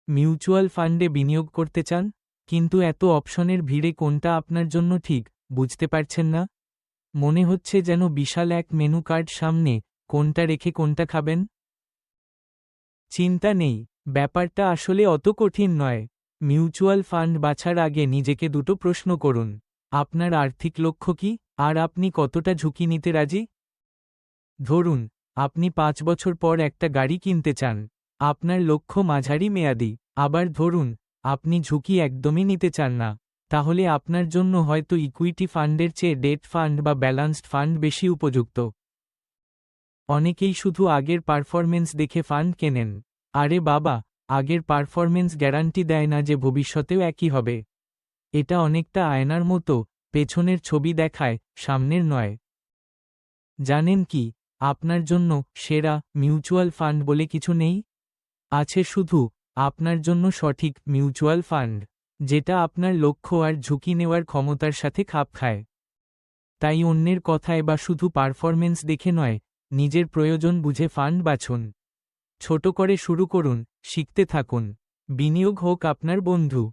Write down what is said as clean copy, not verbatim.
Mutual ফান্ডে বিনিয়োগ করতে চান, কিন্তু এত অপশনের ভিড়ে কোনটা আপনার জন্য ঠিক বুঝতে পারছেন না? মনে হচ্ছে যেন বিশাল এক মেনু কার্ড সামনে, কোনটা রেখে কোনটা খাবেন। চিন্তা নেই, ব্যাপারটা আসলে অত কঠিন নয়। মিউচুয়াল ফান্ড বাছার আগে নিজেকে দুটো প্রশ্ন করুন। আপনার আর্থিক লক্ষ্য কি, আর আপনি কতটা ঝুঁকি নিতে রাজি? ধরুন, আপনি 5 বছর পর একটা গাড়ি কিনতে চান। আপনার লক্ষ্য মাঝারি মেয়াদি। আবার ধরুন, আপনি ঝুঁকি একদমই নিতে চান না। তাহলে আপনার জন্য হয়তো ইকুইটি ফান্ডের চেয়ে ডেট ফান্ড বা ব্যালান্সড ফান্ড বেশি উপযুক্ত। অনেকেই শুধু আগের পারফরমেন্স দেখে ফান্ড কেনেন। আরে বাবা, আগের পারফরমেন্স গ্যারান্টি দেয় না যে ভবিষ্যতেও একই হবে। এটা অনেকটা আয়নার মতো, পেছনের ছবি দেখায়, সামনের নয়। জানেন কি, আপনার জন্য সেরা মিউচুয়াল ফান্ড বলে কিছু নেই। আছে শুধু আপনার জন্য সঠিক মিউচুয়াল ফান্ড, যেটা আপনার লক্ষ্য আর ঝুঁকি নেওয়ার ক্ষমতার সাথে খাপ খায়। তাই অন্যের কথায় বা শুধু পারফরমেন্স দেখে নয়, নিজের প্রয়োজন বুঝে ফান্ড বাছুন। ছোট করে শুরু করুন, শিখতে থাকুন। বিনিয়োগ হোক আপনার বন্ধু।